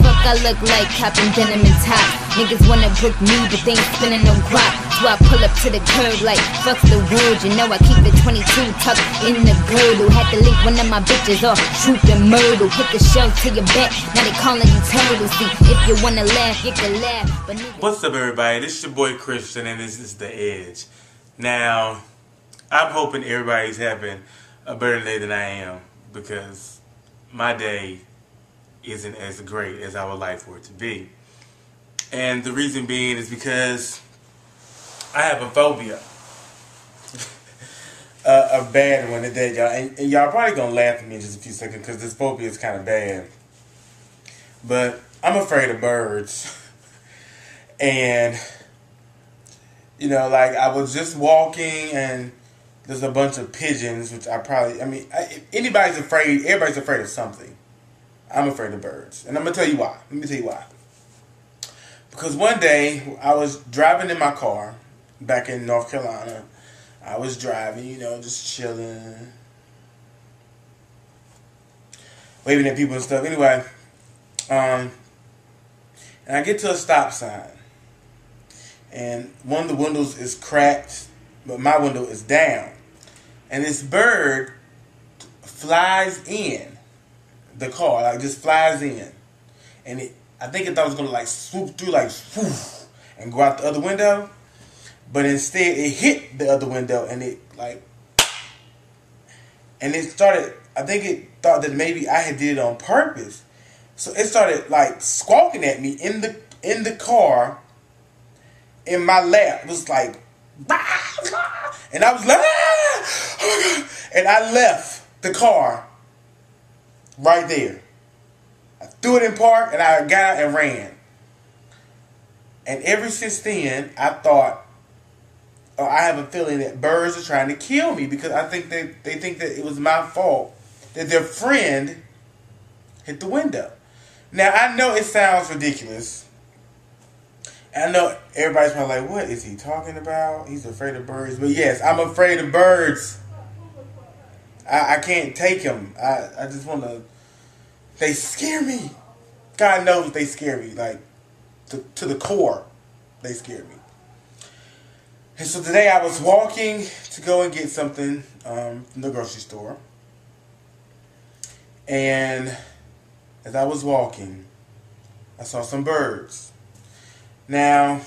Fuck, I look like copping denim and top. Niggas wanna book me, but they ain't spinning no guap. So I pull up to the curb like, fuck the world. You know I keep the 22 tucked in the girdle. Had to link one of my bitches off, Troop and Myrtle. Put the shell to your back, now they calling you turtle. See, if you wanna laugh, you can laugh. But what's up, everybody? This is your boy Christian, and this is The Edge. Now, I'm hoping everybody's having a better day than I am, because my day isn't as great as I would like for it to be. And the reason being is because I have a phobia. A bad one today, y'all. And y'all probably gonna laugh at me in just a few seconds because this phobia is kind of bad. But I'm afraid of birds. And, you know, like, I was just walking and there's a bunch of pigeons, which everybody's afraid of something. I'm afraid of birds. And I'm going to tell you why. Let me tell you why. Because one day, I was driving in my car back in North Carolina. I was driving, you know, just chilling, waving at people and stuff. Anyway, and I get to a stop sign. And one of the windows is cracked, but my window is down. And this bird flies in the car, like just flies in. And I think it thought it was going to like swoop through, like whoosh, and go out the other window. But instead it hit the other window and it started, I think it thought that maybe I had did it on purpose. So it started like squawking at me in the car, in my lap. It was like, and I was like, oh my God. And I left the car right there. I threw it in park and I got out and ran. And ever since then, I thought, or I have a feeling that birds are trying to kill me because I think they think that it was my fault that their friend hit the window. Now, I know it sounds ridiculous. I know everybody's probably like, what is he talking about? He's afraid of birds. But yes, I'm afraid of birds. I can't take them. I just want to... They scare me. God knows they scare me. Like, to the core, they scare me. And so today I was walking to go and get something from the grocery store. And as I was walking, I saw some birds. Now,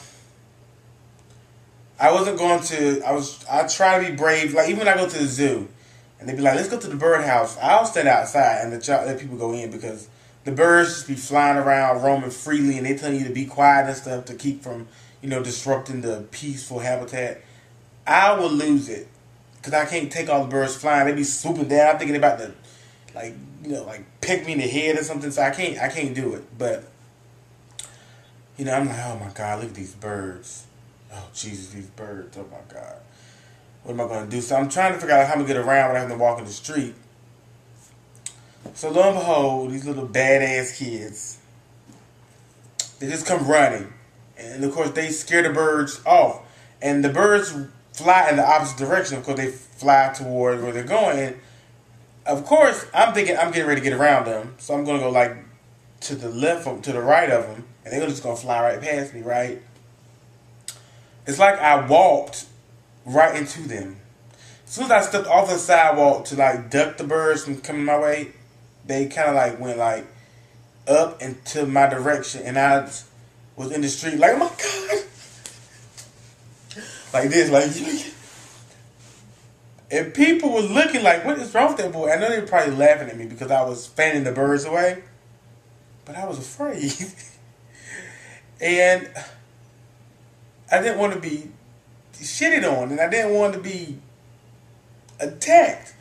I wasn't going to... I try to be brave. Like, even when I go to the zoo, and they be like, let's go to the birdhouse. I'll stand outside and let people go in because the birds just be flying around, roaming freely, and they telling you to be quiet and stuff to keep from, you know, disrupting the peaceful habitat. I will lose it because I can't take all the birds flying. They be swooping down. I'm thinking about like pick me in the head or something. So I can't do it. But, you know, I'm like, oh my God, look at these birds. Oh Jesus, these birds. Oh my God. What am I going to do? So I'm trying to figure out how I'm going to get around when I have to walk in the street. So lo and behold, these little badass kids, they just come running. And of course, they scare the birds off. And the birds fly in the opposite direction. Of course, they fly toward where they're going. And of course, I'm thinking I'm getting ready to get around them. So I'm going to go like to the left, to the right of them. And they're just going to fly right past me, right? It's like I walked right into them. As soon as I stepped off the sidewalk to like duck the birds from coming my way, they kind of like went like up into my direction, and I was in the street like, oh my God, like this, like, and people were looking like, what is wrong with that boy? I know they were probably laughing at me because I was fanning the birds away, but I was afraid, and I didn't want to be shitted on, and I didn't want to be attacked.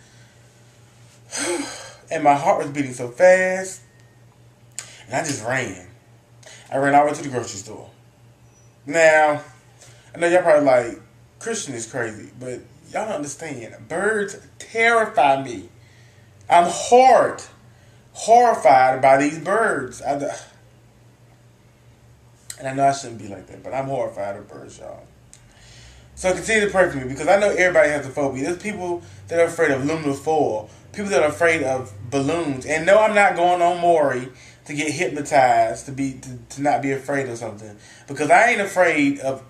And my heart was beating so fast, and I just ran. I ran all the way to the grocery store. Now, I know y'all probably like, Christian is crazy, but y'all don't understand. Birds terrify me. I'm horrified by these birds. And I know I shouldn't be like that, but I'm horrified of birds, y'all. So continue to pray for me, because I know everybody has a phobia. There's people that are afraid of aluminum foil, people that are afraid of balloons. And no, I'm not going on Maury to get hypnotized to not be afraid of something, because I ain't afraid of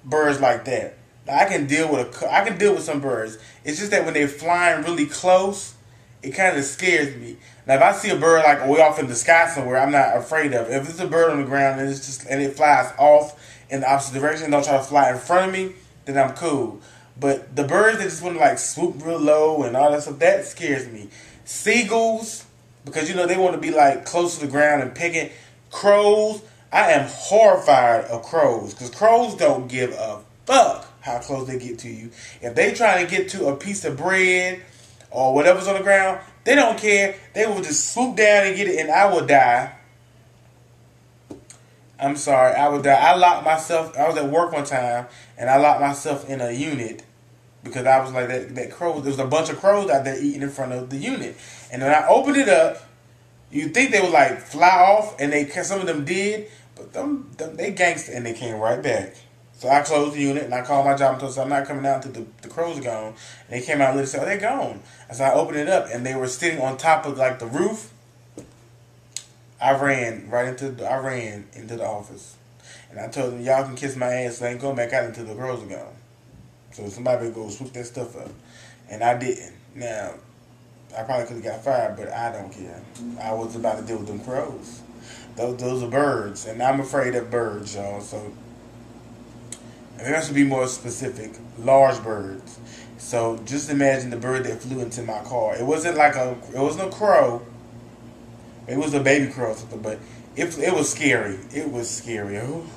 birds like that. I can deal with some birds. It's just that when they're flying really close, it kind of scares me. Now, if I see a bird like way off in the sky somewhere, I'm not afraid of it. If it's a bird on the ground and it flies off in the opposite direction, don't try to fly in front of me, then I'm cool. But the birds that just want to like swoop real low and all that stuff, that scares me. Seagulls, because they want to be like close to the ground and picking. Crows, I am horrified of crows, because crows don't give a fuck how close they get to you. If they try to get to a piece of bread or whatever's on the ground, they don't care. They will just swoop down and get it, and I will die. I'm sorry, I would die. I was at work one time, and I locked myself in a unit because I was like, that crow, there was a bunch of crows out there eating in front of the unit. And when I opened it up, you'd think they would like fly off, and some of them did, but they gangster, and they came right back. So I closed the unit, and I called my job and told them, I'm not coming out until the crows are gone. And they came out and said, oh, they're gone. So I opened it up, and they were sitting on top of like the roof. I ran into the office, and I told them, y'all can kiss my ass, so I ain't going back out until the crows are gone. So somebody better go swoop that stuff up. And I didn't. Now, I probably could have got fired, but I don't care. I was about to deal with them crows. Those are birds, and I'm afraid of birds, y'all. So maybe I should be more specific. Large birds. So just imagine the bird that flew into my car. It wasn't a crow. It was a baby crow or something, but it was scary. It was scary. Ooh.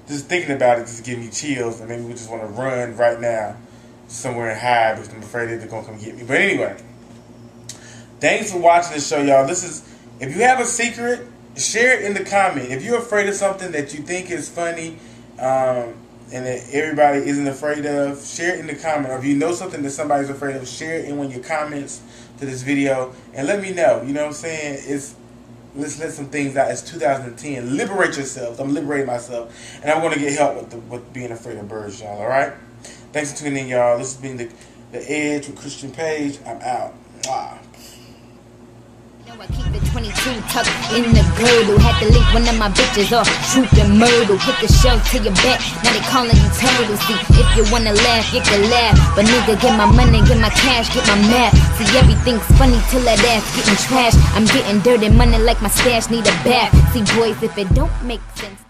Just thinking about it just gives me chills, and maybe we just want to run right now somewhere and hide because I'm afraid they're going to come get me. But anyway, thanks for watching this show, y'all. If you have a secret, share it in the comment. If you're afraid of something that you think is funny, and that everybody isn't afraid of, share it in the comment. Or if you know something that somebody's afraid of, share it in one of your comments to this video and let me know. You know what I'm saying? Let's let some things out. It's 2010. Liberate yourselves. I'm liberating myself, and I'm going to get help with being afraid of birds, y'all. All right? Thanks for tuning in, y'all. This has been the Edge with Christian Page. I'm out. Mwah. I keep the 22 tucked in the girdle. Had to link one of my bitches off Troop and Myrtle. Put the shell to your back, now they calling you turtle. See, if you wanna laugh, you can laugh, but nigga, get my money, get my cash, get my math. See, everything's funny till that ass getting trash. I'm getting dirty money like my stash need a bath. See, boys, if it don't make sense,